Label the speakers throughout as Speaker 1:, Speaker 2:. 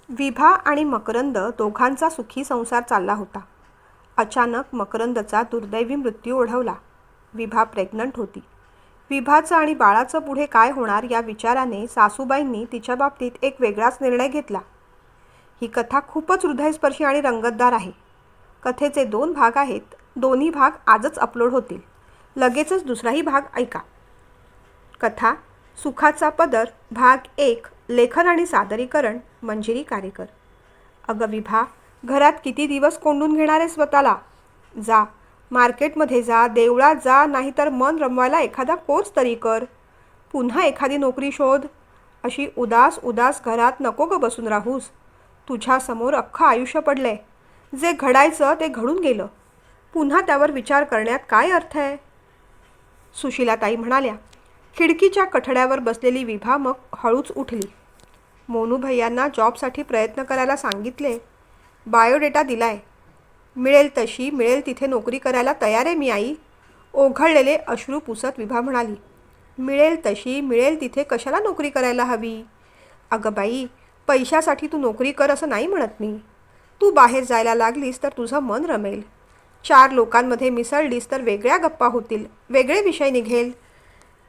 Speaker 1: विभा आणि मकरंद दोघांचा सुखी संसार चालला होता. अचानक मकरंदचा दुर्दैवी मृत्यू ओढवला. विभा प्रेग्नंट होती. विभाचं आणि बाळाचं पुढे काय होणार या विचाराने सासूबाईंनी तिच्या बाबतीत एक वेगळाच निर्णय घेतला. ही कथा खूपच हृदयस्पर्शी आणि रंगतदार आहे. कथेचे 2 भाग आहेत. दोन्ही भाग आजच अपलोड होतील. लगेचच दुसराही भाग ऐका. कथा सुखाचा पदर भाग 1. लेखन आणि सादरीकरण मंजिरी कारेकर. अगं विभा, घरात किती दिवस कोंडून घेणार आहे स्वतःला? जा, मार्केटमध्ये जा, देवळात जा, नाहीतर मन रमवायला एखादा कोर्स तरी कर. पुन्हा एखादी नोकरी शोध. अशी उदास उदास घरात नको ग बसून राहूस. तुझ्यासमोर अख्खं आयुष्य पडलंय. जे घडायचं ते घडून गेलं. पुन्हा त्यावर विचार करण्यात काय अर्थ आहे? सुशीलाताई म्हणाल्या. खिडकीच्या कठड्यावर बसलेली विभा मग हळूच उठली. मोनू भैयांना जॉबसाठी प्रयत्न करायला सांगितले. बायोडेटा दिलाय. मिळेल तशी मिळेल तिथे नोकरी करायला तयार आहे मी आई. ओघळलेले अश्रू पुसत विभा म्हणाली. मिळेल तशी मिळेल तिथे कशाला नोकरी करायला हवी? अगं बाई, पैशासाठी तू नोकरी कर असं नाही म्हणत मी. तू बाहेर जायला लागलीस तर तुझं मन रमेल. 4 लोकांमध्ये मिसळलीस तर वेगळ्या गप्पा होतील, वेगळे विषय निघेल.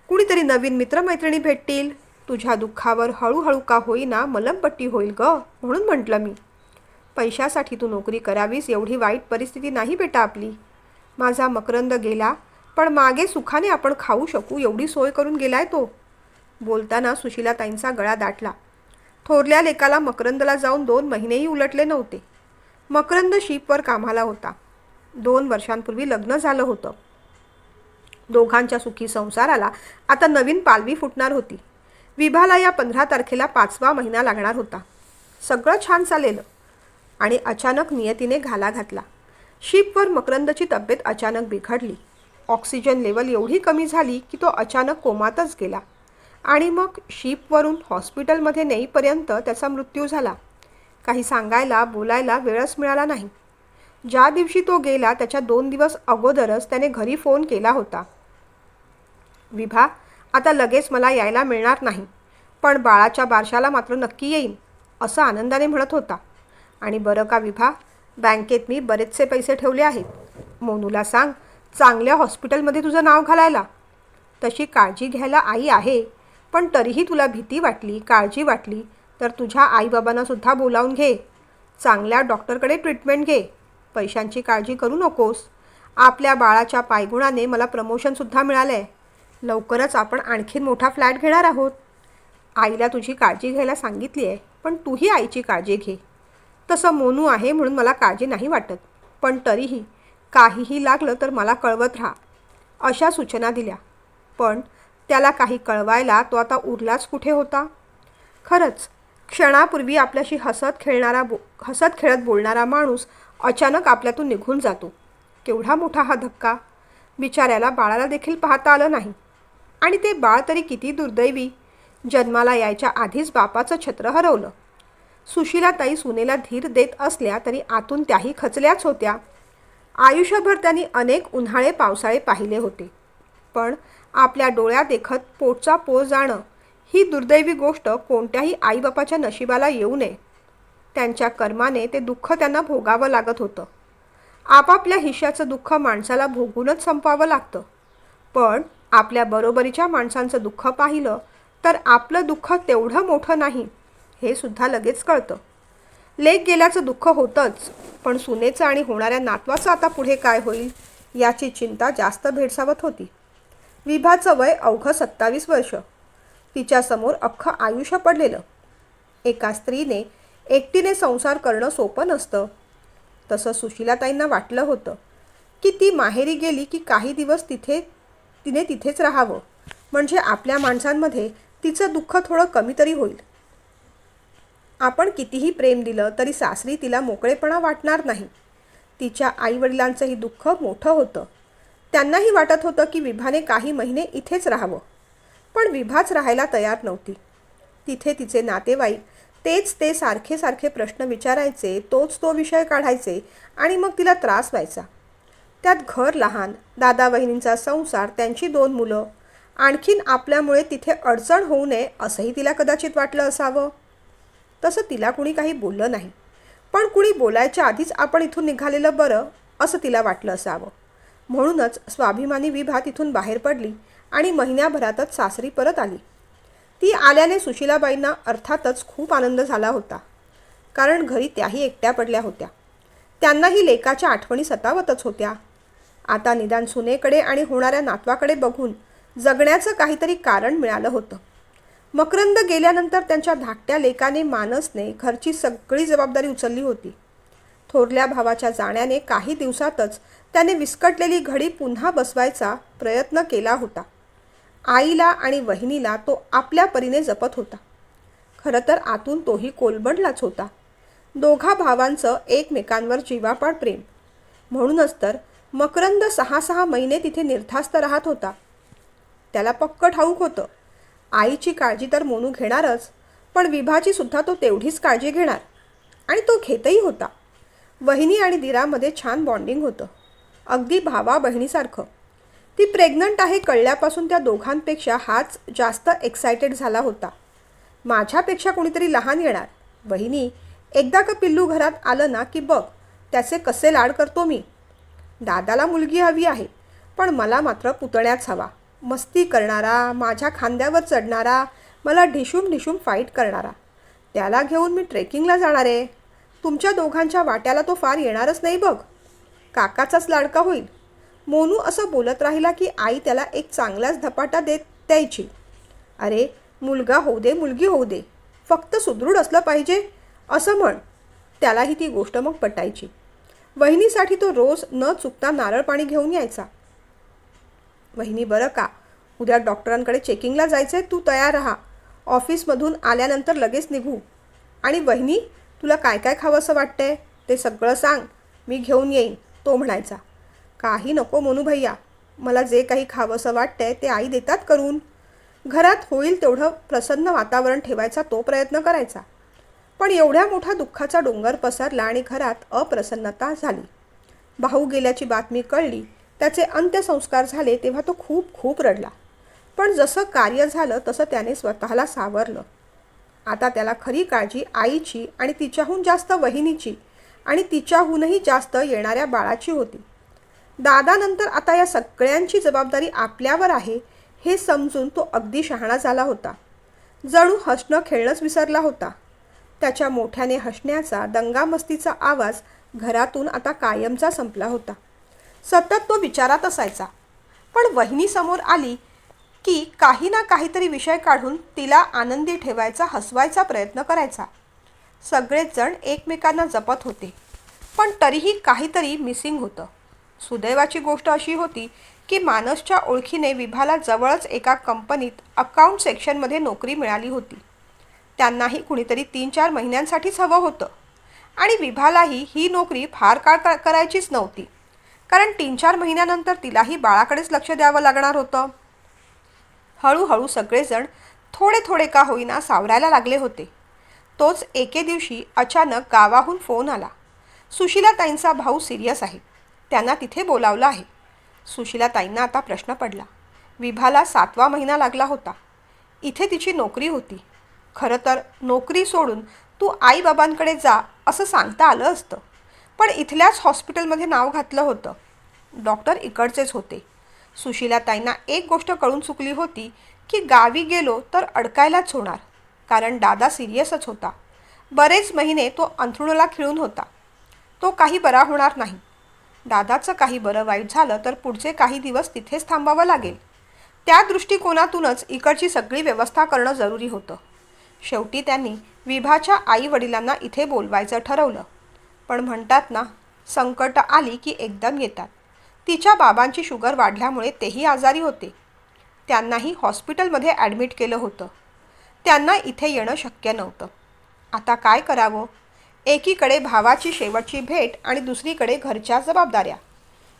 Speaker 1: कुणीतरी नवीन मित्रमैत्रिणी भेटतील. तुझ्या दुःखावर हळूहळू का होईना मलमपट्टी होईल ग, म्हणून म्हटलं मी. पैशासाठी तू नोकरी करावीस एवढी वाईट परिस्थिती नाही बेटा आपली. माझा मकरंद गेला, पण मागे सुखाने आपण खाऊ शकू एवढी सोय करून गेलाय तो. बोलताना सुशीलाताईंचा गळा दाटला. थोरल्या लेकाला मकरंदला जाऊन 2 महिनेही उलटले नव्हते. मकरंद शिपवर कामाला होता. 2 वर्षांपूर्वी लग्न झालं होतं. दोघांच्या सुखी संसाराला आता नवीन पालवी फुटणार होती. विभाला या 15 तारखेला 5वा महिना लागणार होता. सगळं छान चाललेलं आणि अचानक नियतीने घाला घातला. शिपवर मकरंदची तब्येत अचानक बिघडली. ऑक्सिजन लेवल एवढी कमी झाली की तो अचानक कोमातच गेला आणि मग शिपवरून हॉस्पिटलमध्ये नेईपर्यंत त्याचा मृत्यू झाला. काही सांगायला बोलायला वेळच मिळाला नाही. ज्या दिवशी तो गेला त्याच्या 2 दिवस अगोदरच त्याने घरी फोन केला होता. विभा, आता लगेच मला यायला मिळणार नाही, पण बाळाच्या बारशाला मात्र नक्की येईन, असं आनंदाने म्हणत होता. आणि बरं का विभा, बँकेत मी बरेचसे पैसे ठेवले आहेत. मोनूला सांग चांगल्या हॉस्पिटलमध्ये तुझं नाव घालायला. तशी काळजी घ्यायला आई आहे, पण तरीही तुला भीती वाटली, काळजी वाटली तर तुझ्या आईबाबांनासुद्धा बोलावून घे. चांगल्या डॉक्टरकडे ट्रीटमेंट घे. पैशांची काळजी करू नकोस. आपल्या बाळाच्या पायगुणाने मला प्रमोशनसुद्धा मिळालं आहे. लवकरच आपण आणखीन मोठा फ्लॅट घेणार आहोत. आईला तुझी काळजी घ्यायला सांगितली आहे, पण तूही आईची काळजी घे. तसं मोनू आहे म्हणून मला काळजी नाही वाटत, पण तरीही काहीही लागलं तर मला कळवत राहा, अशा सूचना दिल्या. पण त्याला काही कळवायला तो आता उरलाच कुठे होता? खरंच, क्षणापूर्वी आपल्याशी हसत खेळत बोलणारा माणूस अचानक आपल्यातून निघून जातो. केवढा मोठा हा धक्का! बिचाऱ्याला बाळाला देखील पाहता आलं नाही. आणि ते बाळ तरी किती दुर्दैवी. जन्माला यायच्या आधीच बापाचं छत्र हरवलं. सुशीलाताई सुनेला धीर देत असल्या तरी आतून त्याही खचल्याच होत्या. आयुष्यभर त्यांनी अनेक उन्हाळे पावसाळे पाहिले होते, पण आपल्या डोळ्यात देखत पोटचा पोळ जाणं ही दुर्दैवी गोष्ट कोणत्याही आईबापाच्या नशिबाला येऊ नये. त्यांच्या कर्माने ते दुःख त्यांना भोगावं लागत होतं. आपापल्या हिश्श्याचं दुःख माणसाला भोगूनच संपवावं लागतं, पण आपल्या बरोबरीच्या माणसांचं दुःख पाहिलं तर आपलं दुःख तेवढं मोठं नाही हे सुद्धा लगेच कळतं. लेक गेल्याचं दुःख होतंच, पण सुनेचं आणि होणाऱ्या नातवाचं आता पुढे काय होईल याची चिंता जास्त भेडसावत होती. विभाचं वय अवघं 27 वर्ष. तिच्यासमोर अख्खं आयुष्य पडलेलं. एका स्त्रीने एकटीने संसार करणं सोपं नसतं. तसं सुशीलाताईंना वाटलं होतं की ती माहेरी गेली की काही दिवस तिने तिथेच राहावं, म्हणजे आपल्या माणसांमध्ये तिचं दुःख थोडं कमी तरी होईल. आपण कितीही प्रेम दिलं तरी सासरी तिला मोकळेपणा वाटणार नाही. तिच्या आईवडिलांचंही दुःख मोठं होतं. त्यांनाही वाटत होतं की विभाने काही महिने इथेच राहावं, पण विभाच राहायला तयार नव्हती. तिथे तिचे नातेवाईक तेच ते सारखे सारखे प्रश्न विचारायचे, तोच तो विषय काढायचे आणि मग तिला त्रास व्हायचा. त्यात घर लहान, दादा वहिनींचा संसार, त्यांची 2 मुलं, आणखीन आपल्यामुळे तिथे अडचण होऊ नये असंही तिला कदाचित वाटलं असावं. तसं तिला कुणी काही बोललं नाही. पण कुणी बोलायच्या आधीच आपण इथून निघालेलं बरं असं तिला वाटलं असावं. म्हणूनच स्वाभिमानी विभा तिथून बाहेर पडली आणि महिन्याभरातच सासरी परत आली. ती आल्याने सुशीलाबाईंना अर्थातच खूप आनंद झाला होता, कारण घरी त्याही एकट्या पडल्या होत्या. त्यांनाही लेकाच्या आठवणी सतावतच होत्या. आता निदान सुनेकडे आणि होणाऱ्या नातवाकडे बघून जगण्याचं काहीतरी कारण मिळालं होतं. मकरंद गेल्यानंतर त्यांच्या धाकट्या लेकाने मानसने घरची सगळी जबाबदारी उचलली होती. थोरल्या भावाच्या जाण्याने काही दिवसातच त्याने विस्कटलेली घडी पुन्हा बसवायचा प्रयत्न केला होता. आईला आणि वहिनीला तो आपल्या परीने जपत होता. खरं तर आतून तोही कोलमडलाच होता. दोघा भावांचं एकमेकांवर जीवापाड प्रेम. म्हणूनच तर मकरंद 6-6 महिने तिथे निर्धास्त राहत होता. त्याला पक्क ठाऊक होतं, आईची काळजी तर मोनू घेणारच, पण विभाची सुद्धा तो तेवढीच काळजी घेणार, आणि तो घेतही होता. वहिनी आणि दिरामध्ये छान बॉन्डिंग होतं, अगदी भावा बहिणीसारखं. ती प्रेग्नंट आहे कळल्यापासून त्या दोघांपेक्षा हाच जास्त एक्सायटेड झाला होता. माझ्यापेक्षा कोणीतरी लहान येणार, वहिनी एकदा का पिल्लू घरात आलं ना की बघ त्याचे कसे लाड करतो मी. दादाला मुलगी हवी आहे, पण मला मात्र पुतण्याच हवा, मस्ती करणारा, माझ्या खांद्यावर चढणारा, मला ढिशूम ढिशूम फाईट करणारा. त्याला घेऊन मी ट्रेकिंगला जाणार आहे. तुमच्या दोघांच्या वाट्याला तो फार येणारच नाही बघ. काकाचाच लाडका होईल. मोनू असं बोलत राहिला की आई त्याला एक चांगलाच धपाटा द्यायची. अरे मुलगा होऊ दे, मुलगी होऊ दे, फक्त सुदृढ असलं पाहिजे असं म्हण. त्यालाही ती गोष्ट मग पटायची. वहिनीसाठी तो रोज न चुकता नारळ पाणी घेऊन यायचा. वहिनी बरं का, उद्या डॉक्टरांकडे चेकिंगला जायचंय, तू तयार राहा. ऑफिसमधून आल्यानंतर लगेच निघू. आणि वहिनी तुला काय काय खावंसं वाटतंय ते सगळं सांग, मी घेऊन येईन, तो म्हणायचा. काही नको मोनू भैया, मला जे काही खावंसं वाटतंय ते आई देतात करून. घरात होईल तेवढं प्रसन्न वातावरण ठेवायचा तो प्रयत्न करायचा. पण एवढ्या मोठा दुःखाचा डोंगर पसरला आणि घरात अप्रसन्नता झाली. भाऊ गेल्याची बातमी कळली, त्याचे अंत्यसंस्कार झाले तेव्हा तो खूप खूप रडला. पण जसं कार्य झालं तसं त्याने स्वतःला सावरलं. आता त्याला खरी काळजी आईची आणि तिच्याहून जास्त वहिनीची आणि तिच्याहूनही जास्त येणाऱ्या बाळाची होती. दादानंतर आता या सगळ्यांची जबाबदारी आपल्यावर आहे हे समजून तो अगदी शहाणा झाला होता. जणू हसणं खेळणंच विसरला होता. त्याच्या मोठ्याने हसण्याचा, दंगामस्तीचा आवाज घरातून आता कायमचा संपला होता. सतत तो विचारात असायचा. पण वहिनी समोर आली की काही ना काहीतरी विषय काढून तिला आनंदी ठेवायचा, हसवायचा प्रयत्न करायचा. सगळेच जण एकमेकांना जपत होते, पण तरीही काहीतरी मिसिंग होतं. सुदैवाची गोष्ट अशी होती की मानसच्या ओळखीने विभाला जवळच एका कंपनीत अकाउंट सेक्शनमध्ये नोकरी मिळाली होती. त्यांनाही कुणीतरी 3-4 महिन्यांसाठीच हवं होतं, आणि विभालाही ही नोकरी फार काळ करायचीच नव्हती, कारण 3-4 महिन्यानंतर तिलाही बाळाकडेच लक्ष द्यावं लागणार होतं. हळूहळू सगळेजण थोडे थोडे का होईना सावरायला लागले होते. तोच एके दिवशी अचानक गावाहून फोन आला. सुशीलाताईंचा भाऊ सिरियस आहे, त्यांना तिथे बोलावलं आहे. सुशीलाताईंना आता प्रश्न पडला. विभाला 7वा महिना लागला होता. इथे तिची नोकरी होती. खरं तर नोकरी सोडून तू आईबाबांकडे जा असं सांगता आलं असतं, पण इथल्याच हॉस्पिटलमध्ये नाव घातलं होतं. डॉक्टर इकडचेच होते. सुशीलाताईंना एक गोष्ट कळून चुकली होती की गावी गेलो तर अडकायलाच होणार, कारण दादा सिरियसच होता. बरेच महिने तो अंथरुणाला खिळून होता. तो काही बरा होणार नाही. दादाचं काही बरं वाईट झालं तर पुढचे काही दिवस तिथेच थांबावं लागेल. त्या दृष्टिकोनातूनच इकडची सगळी व्यवस्था करणं जरुरी होतं. शेवटी त्यांनी विभाच्या आई वडिलांना इथे बोलवायचं ठरवलं. पण म्हणतात ना, संकट आली की एकदम येतात. तिच्या बाबांची शुगर वाढल्यामुळे तेही आजारी होते. त्यांनाही हॉस्पिटलमध्ये ॲडमिट केलं होतं. त्यांना इथे येणं शक्य नव्हतं. आता काय करावं? एकीकडे भावाची शेवटची भेट आणि दुसरीकडे घरच्या जबाबदाऱ्या.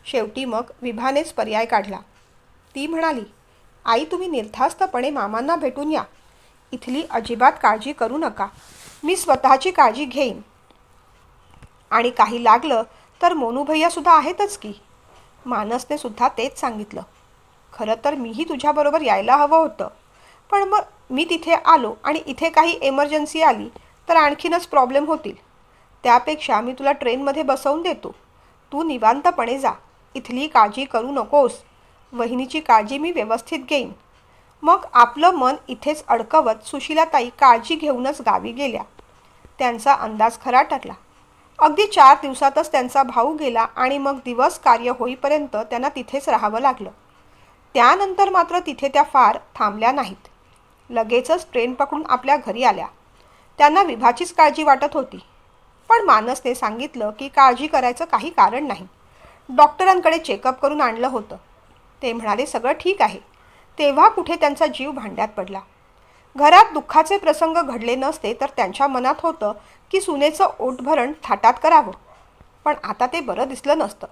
Speaker 1: शेवटी मग विभानेच पर्याय काढला. ती म्हणाली, आई तुम्ही निर्धास्तपणे मामांना भेटून या. इथली अजिबात काळजी करू नका, मी स्वतःची काळजी घेईन. आणि काही लागलं तर मोनू भैयासुद्धा आहेतच की. मानसने सुद्धा तेच सांगितलं. खरं तर मीही तुझ्याबरोबर यायला हवं होतं, पण मग मी तिथे आलो आणि इथे काही एमर्जन्सी आली तर आणखीनच प्रॉब्लेम होतील. त्यापेक्षा मी तुला ट्रेनमध्ये बसवून देतो. तू निवांतपणे जा. इथली काळजी करू नकोस. वहिनीची काळजी मी व्यवस्थित घेईन. मग आपलं मन इथेच अडकवत सुशीलाताई काळजी घेऊनच गावी गेल्या. त्यांचा अंदाज खरा ठरला. अगदी 4 दिवसातच त्यांचा भाऊ गेला आणि मग दिवस कार्य होईपर्यंत त्यांना तिथेच राहावं लागलं. त्यानंतर मात्र तिथे त्या फार थांबल्या नाहीत. लगेचच ट्रेन पकडून आपल्या घरी आल्या. त्यांना विभाचीच काळजी वाटत होती. पण मानसने सांगितलं की काळजी करायचं काही कारण नाही. डॉक्टरांकडे चेकअप करून आणलं होतं. ते म्हणाले सगळं ठीक आहे. तेव्हा कुठे त्यांचा जीव भांड्यात पडला. घरात दुःखाचे प्रसंग घडले नसते तर त्यांच्या मनात होतं की सुनेचं ओटभरण थाटात करावं. पण आता ते बरं दिसलं नसतं.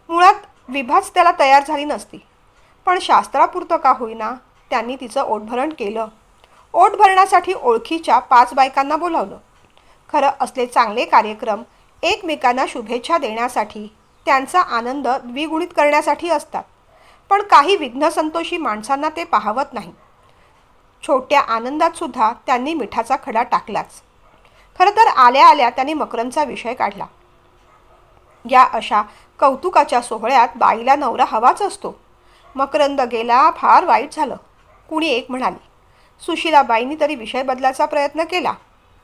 Speaker 1: मुळात विभाच त्याला तयार झाली नसती. पण शास्त्रापुरतं का होईना त्यांनी तिचं ओटभरण केलं. ओटभरणासाठी ओळखीच्या 5 बायकांना बोलावलं. खरं असले चांगले कार्यक्रम एकमेकांना शुभेच्छा देण्यासाठी, त्यांचा आनंद द्विगुणित करण्यासाठी असतात. पण काही विघ्नसंतोषी माणसांना ते पाहवत नाही. छोट्या आनंदात सुद्धा त्यांनी मिठाचा खडा टाकलाच. खरं तर आल्या आल्या त्यांनी मकरंदचा विषय काढला. या अशा कौतुकाच्या सोहळ्यात बाईला नवरा हवाच असतो. मकरंद गेला, फार वाईट झालं, कुणी एक म्हणाली. सुशीलाबाईंनी तरी विषय बदलायचा प्रयत्न केला,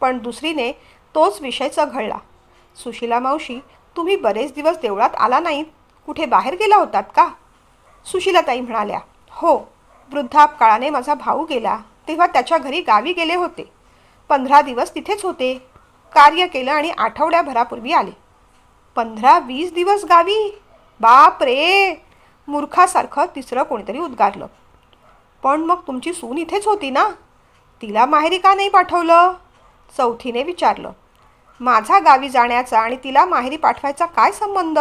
Speaker 1: पण दुसरीने तोच विषय चघळला. सुशीला मावशी, तुम्ही बरेच दिवस देवळात आला नाहीत, कुठे बाहेर गेला होतात का? सुशीलाताई म्हणाल्या, हो, वृद्धापकाळाने माझा भाऊ गेला तेव्हा त्याच्या घरी गावी गेले होते. 15 दिवस तिथेच होते. कार्य केलं आणि आठवड्याभरापूर्वी आले. 15-20 दिवस गावी? बाप रे! मूर्खासारखं तिसरं कोणीतरी उद्गारलं. पण मग तुमची सून इथेच होती ना? तिला माहेरी का नाही पाठवलं? चौथीने विचारलं. माझा गावी जाण्याचा आणि तिला माहेरी पाठवायचा काय संबंध?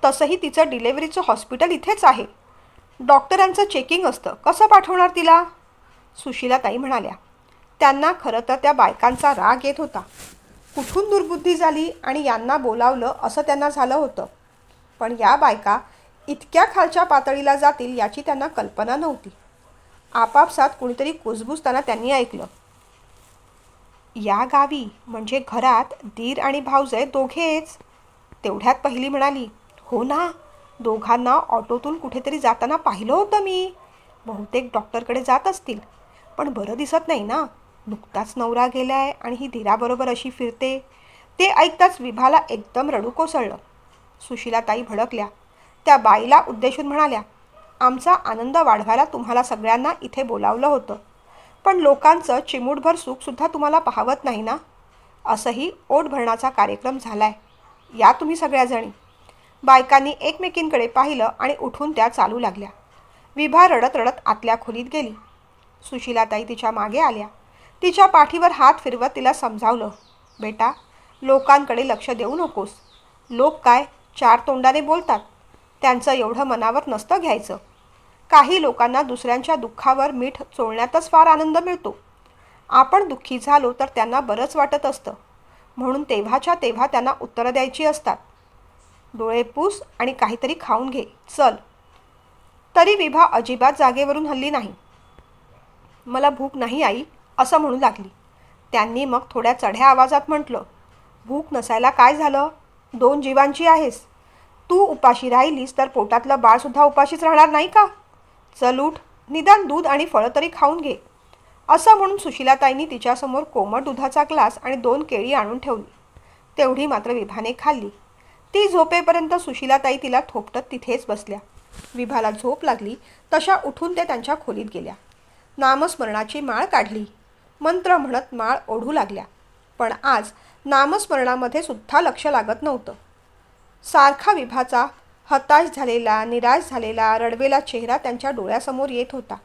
Speaker 1: तसंही तिचं डिलेव्हरीचं हॉस्पिटल इथेच आहे. डॉक्टरांचं चेकिंग असतं, कसं पाठवणार तिला? सुशीलाताई म्हणाल्या. त्यांना खरं तर त्या बायकांचा राग येत होता. कुठून दुर्बुद्धी झाली आणि यांना बोलावलं असं त्यांना झालं होतं. पण या बायका इतक्या खालच्या पातळीला जातील याची त्यांना कल्पना नव्हती. आपापसात कुणीतरी कुजबुजताना त्यांनी ऐकलं. या गावी म्हणजे घरात दीर आणि भाऊजे दोघेच? तेवढ्यात पहिली म्हणाली, हो ना, दोघांना ऑटोतून कुठेतरी जाताना पाहिलं होतं मी. बहुतेक डॉक्टरकडे जात असतील, पण बरं दिसत नाही ना. नुकताच नवरा गेलाय आणि ही धीराबरोबर अशी फिरते. ते ऐकताच विभाला एकदम रडू कोसळलं. सुशीलाताई भडकल्या. त्या बाईला उद्देशून म्हणाल्या, आमचा आनंद वाढवायला तुम्हाला सगळ्यांना इथे बोलावलं होतं, पण लोकांचं चिमूटभर सुखसुद्धा तुम्हाला पाहवत नाही ना. असंही ओटभरणाचा कार्यक्रम झालाय. या तुम्ही सगळ्याजणी. बायकांनी एकमेकींकडे पाहिलं आणि उठून त्या चालू लागल्या. विभा रडत रडत आतल्या खोलीत गेली. सुशीलाताई तिच्या मागे आल्या. तिच्या पाठीवर हात फिरवत तिला समजावलं, बेटा, लोकांकडे लक्ष देऊ नकोस. लोक काय 4 तोंडाने बोलतात, त्यांचं एवढं मनावर नसतं घ्यायचं. काही लोकांना दुसऱ्यांच्या दुःखावर मीठ चोळण्यातच फार आनंद मिळतो. आपण दुःखी झालो तर त्यांना बरंच वाटत असतं, म्हणून तेव्हाच्या तेव्हा त्यांना उत्तरं द्यायची असतात. डोळे पुस आणि काहीतरी खाऊन घे, चल. तरी विभा अजिबात जागेवरून हलली नाही. मला भूक नाही आई, असं म्हणू लागली. त्यांनी मग थोड्या चढ्या आवाजात म्हटलं, भूक नसायला काय झालं? 2 जीवांची आहेस. तू उपाशी राहिलीस तर पोटातलं बाळसुद्धा उपाशीच राहणार नाही का? चल उठ, निदान दूध आणि फळं तरी खाऊन घे. असं म्हणून सुशीलाताईंनी तिच्यासमोर कोमट दुधाचा ग्लास आणि 2 केळी आणून ठेवली. तेवढी मात्र विभाने खाल्ली. ती झोपेपर्यंत सुशीलाताई तिला थोपटत तिथेच बसल्या. विभाला झोप लागली तशा उठून ते त्यांच्या खोलीत गेल्या. नामस्मरणाची माळ काढली. मंत्र म्हणत माळ ओढू लागल्या. पण आज नामस्मरणामध्ये सुद्धा लक्ष लागत नव्हतं. सारखा विभाचा हताश झालेला, निराश झालेला, रडवेला चेहरा त्यांच्या डोळ्यासमोर येत होता.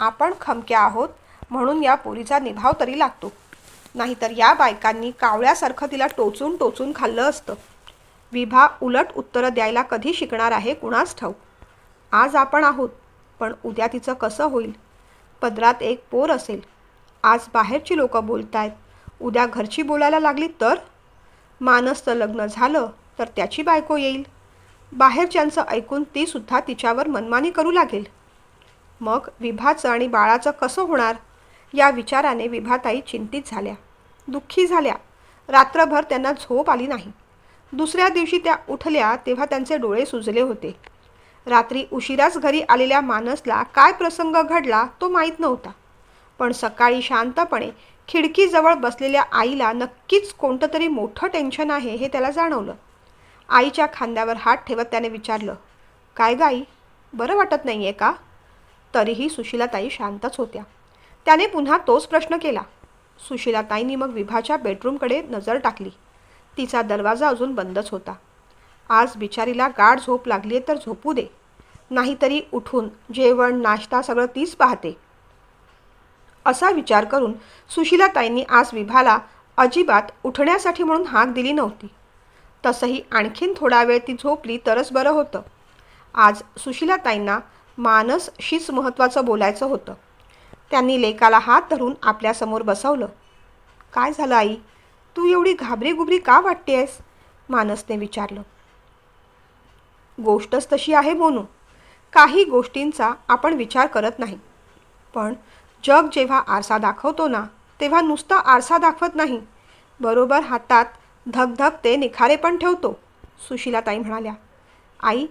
Speaker 1: आपण खमक्या आहोत म्हणून या पोरीचा निभाव तरी लागतो, नाहीतर या बायकांनी कावळ्यासारखं तिला टोचून टोचून खाल्लं असतं. विभा उलट उत्तरं द्यायला कधी शिकणार आहे कुणास ठाऊक. आज आपण आहोत, पण उद्या तिचं कसं होईल? पदरात एक पोर असेल. आज बाहेरची लोकं बोलतायत, उद्या घरची बोलायला लागली तर? मानसचं लग्न झालं तर त्याची बायको येईल. बाहेरच्यांचं ऐकून ती सुद्धा तिच्यावर मनमानी करू लागेल. मग विभाचं आणि बाळाचं कसं होणार? या विचाराने विभाताई चिंतित झाल्या. दुःखी झाल्या. रात्रभर त्यांना झोप आली नाही. दुसऱ्या दिवशी त्या उठल्या तेव्हा त्यांचे डोळे सुजले होते. रात्री उशिराच घरी आलेल्या मानसला काय प्रसंग घडला तो माहीत नव्हता. पण सकाळी शांतपणे खिडकीजवळ बसलेल्या आईला नक्कीच कोणतं तरी मोठं टेन्शन आहे हे त्याला जाणवलं. आईच्या खांद्यावर हात ठेवत त्याने विचारलं, काय ग आई, बरं वाटत नाही आहे का? तरीही सुशीलाताई शांतच होत्या. त्याने पुन्हा तोच प्रश्न केला. सुशीलाताईंनी मग विभाच्या बेडरूमकडे नजर टाकली. तिचा दरवाजा अजून बंदच होता. आज बिचारीला गाढ झोप लागली तर झोपू दे, नाहीतरी उठून जेवण नाश्ता सगळं तीच पाहते, असा विचार करून सुशीलाताईंनी आज विभाला अजिबात उठण्यासाठी म्हणून हाक दिली नव्हती. तसंही आणखीन थोडा वेळ ती झोपली तरच बरं होतं. आज सुशीलाताईंना मानसशीच महत्त्वाचं बोलायचं होतं. त्यांनी लेकाला हात धरून आपल्यासमोर बसवलं. काय झालं आई, तू एवढी घाबरीगुबरी का वाटतेस? मानसने विचारलं. गोष्टच तशी आहे मोनू. काही गोष्टींचा आपण विचार करत नाही, पण जग जेव्हा आरसा दाखवतो ना, तेव्हा नुसता आरसा दाखवत नाही, बरोबर हातात धगधगते निखारे पण ठेवतो, सुशीलाताई म्हणाल्या. आई,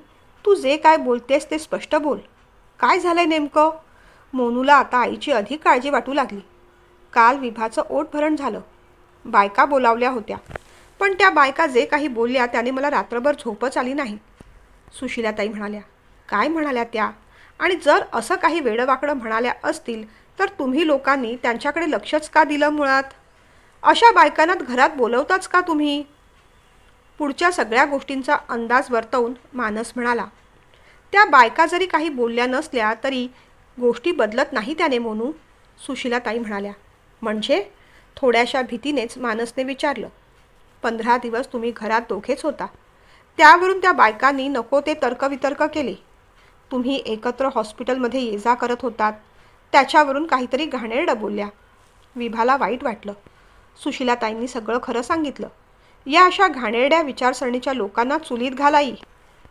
Speaker 1: तू जे काय बोलतेस ते स्पष्ट बोल. काय झालंय नेमकं? मोनूला आता आईची अधिक काळजी वाटू लागली. काल विभाचं ओठभरण झालं. बायका बोलावल्या होत्या, पण त्या बायका जे काही बोलल्या त्याने मला रात्रभर झोपच आली नाही, सुशीलाताई म्हणाल्या. काय म्हणाल्या त्या? आणि जर असं काही वेडवाकडं म्हणाल्या असतील तर तुम्ही लोकांनी त्यांच्याकडे लक्षच का दिलं मुळात? अशा बायकांना घरात बोलवताच का तुम्ही? पुढच्या सगळ्या गोष्टींचा अंदाज वर्तवून मानस म्हणाला. त्या बायका जरी काही बोलल्या नसल्या तरी गोष्टी बदलत नाही त्याने मोनू, सुशीलाताई म्हणाल्या. म्हणजे? थोड्याशा भीतीनेच मानसने विचारलं. 15 दिवस तुम्ही घरात दोघेच होता, त्यावरून त्या बायकांनी नको ते तर्कवितर्क केले. तुम्ही एकत्र हॉस्पिटलमध्ये ये जा करत होतात, त्याच्यावरून काहीतरी घाणेरडं बोलल्या. विभाला वाईट वाटलं. सुशीलाताईंनी सगळं खरं सांगितलं. या अशा घाणेरड्या विचारसरणीच्या लोकांना चुलीत घालाई.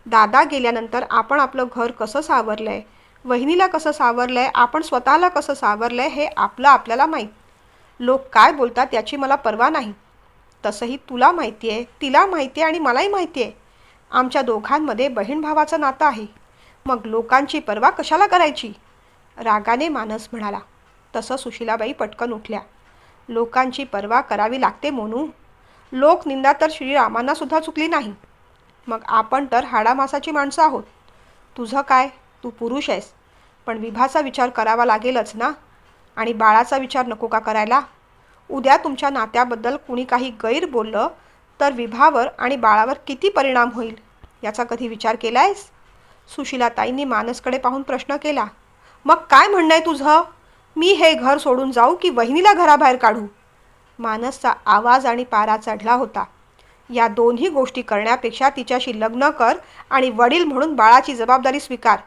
Speaker 1: दादा गेल्यानंतर आपण आपलं घर कसं सावरलंय, वहिनीला कसं सावरलंय, आपण स्वतःला कसं सावरलंय हे आपलं आपल्याला माहीत. लोक काय बोलतात याची मला पर्वा नाही. तसंही तुला माहिती आहे, तिला माहिती आहे आणि मलाही माहिती आहे. आमच्या दोघांमध्ये बहीण भावाचं नातं आहे. मग लोकांची पर्वा कशाला करायची? रागाने मानस म्हणाला. तसं सुशीलाबाई पटकन उठल्या. लोकांची पर्वा करावी लागते मोनू. लोकनिंदा तर श्रीरामांना सुद्धा चुकली नाही. मग आपण तर हाडामासाची माणसं आहोत. तुझं काय, तू पुरुष आहेस, पण विभाचा विचार करावा लागेलच ना. आणि बाळाचा विचार नको का करायला? उद्या तुमच्या नात्याबद्दल कुणी काही गैर बोललं तर विभावर आणि बाळावर किती परिणाम होईल याचा कधी विचार केला आहेस? सुशीलाताईंनी मानसकडे पाहून प्रश्न केला. मग काय म्हणणं आहे तुझं? मी हे घर सोडून जाऊ की वहिनीला घराबाहेर काढू? मानसचा आवाज आणि पारा चढला होता. या दोन्ही गोष्टी करण्यापेक्षा तिच्याशी लग्न कर आणि वडील म्हणून बाळाची जबाबदारी स्वीकार.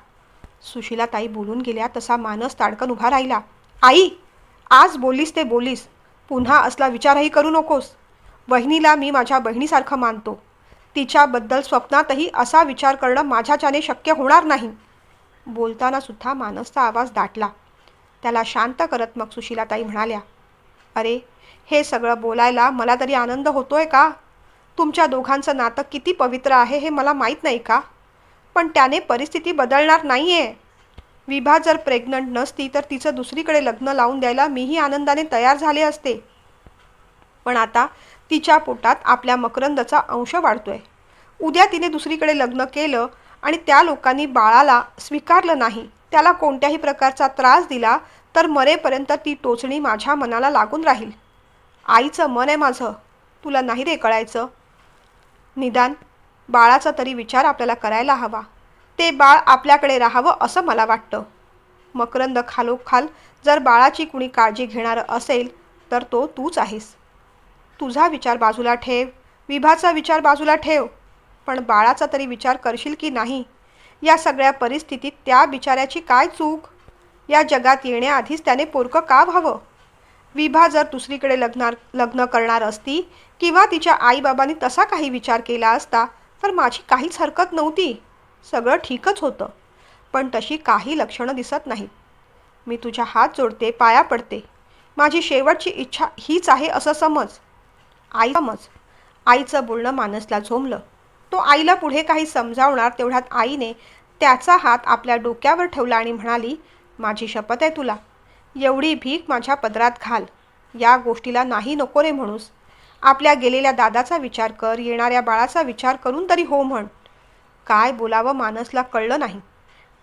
Speaker 1: सुशीलाताई बोलून गेल्या तसा मानस ताडकन उभा राहिला. आई, आज बोललीस ते बोललीस, पुन्हा असला विचारही करू नकोस. वहिनीला मी माझ्या बहिणीसारखं मानतो. तिच्याबद्दल स्वप्नातही असा विचार करणं माझ्याच्याने शक्य होणार नाही. बोलताना सुद्धा मानसचा आवाज दाटला. त्याला शांत करत मग सुशीलाताई म्हणाल्या. अरे, हे सगळं बोलायला मला तरी आनंद होतोय का? तुमच्या दोघांचं नातं किती पवित्र आहे हे मला माहीत नाही का? पण त्याने परिस्थिती बदलणार नाही आहे. विभा जर प्रेग्नंट नसती तर तिचं दुसरीकडे लग्न लावून द्यायला मीही आनंदाने तयार झाले असते. पण आता तिच्या पोटात आपल्या मकरंदचा अंश वाढतोय. उद्या तिने दुसरीकडे लग्न केलं आणि त्या लोकांनी बाळाला स्वीकारलं नाही, त्याला कोणत्याही प्रकारचा त्रास दिला तर मरेपर्यंत ती टोचणी माझ्या मनाला लागून राहील. आईचं मन आहे माझं, तुला नाही रे कळायचं? निदान बाळाचा तरी विचार आपल्याला करायला हवा. ते बाळ आपल्याकडे राहावं असं मला वाटतं. मकरंद खालोखाल जर बाळाची कुणी काळजी घेणारं असेल तर तो तूच आहेस. तुझा विचार बाजूला ठेव, विभाचा विचार बाजूला ठेव, पण बाळाचा तरी विचार करशील की नाही? या सगळ्या परिस्थितीत त्या बिचाऱ्याची काय चूक? या जगात येण्याआधीच त्याने पोरकं का व्हावं? विभा जर दुसरीकडे लग्न करणार असती किंवा तिच्या आईबाबांनी तसा काही विचार केला असता तर माझी काहीच हरकत नव्हती. सगळं ठीकच होतं. पण तशी काही लक्षणं दिसत नाहीत. मी तुझ्या हात जोडते, पाया पडते. माझी शेवटची इच्छा हीच आहे असं समज. आईचं बोलणं मानसला झोंबलं. तो आईला पुढे काही समजावणार तेवढ्यात आईने त्याचा हात आपल्या डोक्यावर ठेवला आणि म्हणाली, माझी शपथ आहे तुला, एवढी भीक माझ्या पदरात घाल. या गोष्टीला नाही नको रे म्हणूस. आपल्या गेलेल्या दादाचा विचार कर, येणाऱ्या बाळाचा विचार करून तरी हो म्हण. काय बोलावं मानसला कळलं नाही.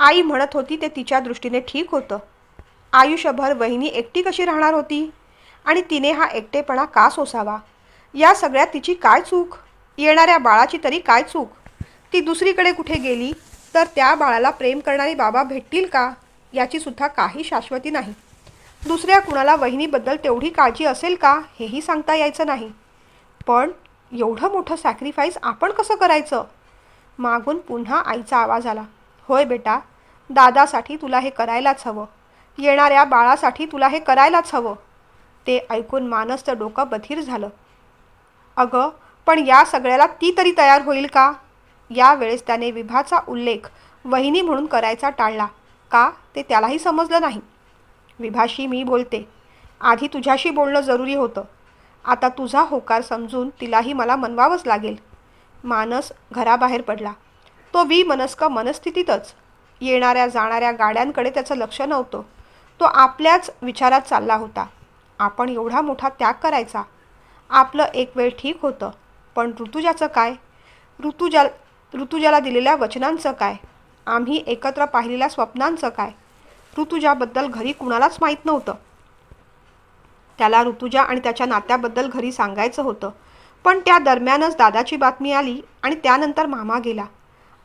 Speaker 1: आई म्हणत होती ते तिच्या दृष्टीने ठीक होतं. आयुष्यभर वहिनी एकटी कशी राहणार होती आणि तिने हा एकटेपणा का सोसावा? या सगळ्यात तिची काय चूक? येणाऱ्या बाळाची तरी काय चूक? ती दुसरीकडे कुठे गेली तर त्या बाळाला प्रेम करणारी बाबा भेटतील का याची सुद्धा काही शाश्वती नाही. दुसऱ्या कुणाला वहिनीबद्दल तेवढी काळजी असेल का हेही सांगता यायचं नाही. पण एवढं मोठं सॅक्रिफाईस आपण कसं करायचं? मागून पुन्हा आईचा आवाज आला, होय बेटा, दादासाठी तुला हे करायलाच हवं. येणाऱ्या बाळासाठी तुला हे करायलाच हवं. ते ऐकून मानसचं डोकं बधीर झालं. अगं, पण या सगळ्याला ती तरी तयार होईल का? यावेळेस त्याने विभाचा उल्लेख वहिनी म्हणून करायचा टाळला. का ते त्यालाही समजलं नाही. विभाशी मी बोलते. आधी तुझ्याशी बोलणं जरुरी होतं. आता तुझा होकार समजून तिलाही मला मनवावंच लागेल. मानस घराबाहेर पडला. तो विमनस्क मनस्थितीतच. येणाऱ्या जाणाऱ्या गाड्यांकडे त्याचं लक्ष नव्हतं. तो आपल्याच विचारात चालला होता. आपण एवढा मोठा त्याग करायचा. आपलं एक वेळ ठीक होतं, पण ऋतुजाचं काय? ऋतुजाला दिलेल्या वचनांचं काय? आम्ही एकत्र पाहिलेल्या स्वप्नांचं काय? ऋतुजाबद्दल घरी कुणालाच माहीत नव्हतं. त्याला ऋतुजा आणि त्याच्या नात्याबद्दल घरी सांगायचं होतं, पण त्या दरम्यानच दादाची बातमी आली आणि त्यानंतर मामा गेला.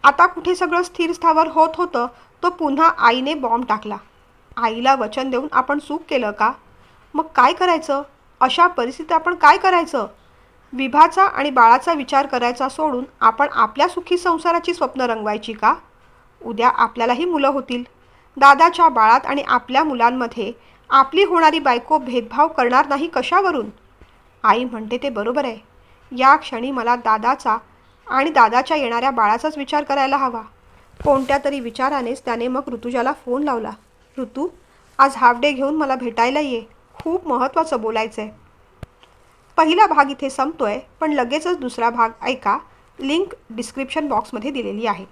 Speaker 1: आता कुठे सगळं स्थिर स्थावर होत होतं तो पुन्हा आईने बॉम्ब टाकला. आईला वचन देऊन आपण चूक केलं का? मग काय करायचं? अशा परिस्थितीत आपण काय करायचं? विभाचा आणि बाळाचा विचार करायचा सोडून आपण आपल्या सुखी संसाराची स्वप्न रंगवायची का? उद्या आपल्यालाही मुलं होतील. दादाच्या बाळात आणि आपल्या मुलांमध्ये आपली होणारी बायको भेदभाव करणार नाही कशावरून? आई म्हणते ते बरोबर आहे. या क्षणी मला दादाचा आणि दादाच्या येणाऱ्या बाळाचाच विचार करायला हवा. कोणत्या तरी विचारानेच त्याने मग ऋतुजाला फोन लावला. ऋतू, आज हाफ डे घेऊन मला भेटायला ये. खूप महत्त्वाचं बोलायचं आहे. पहिला भाग इथे संपतोय, पण लगेचच दुसरा भाग ऐका. लिंक डिस्क्रिप्शन बॉक्समध्ये दिलेली आहे.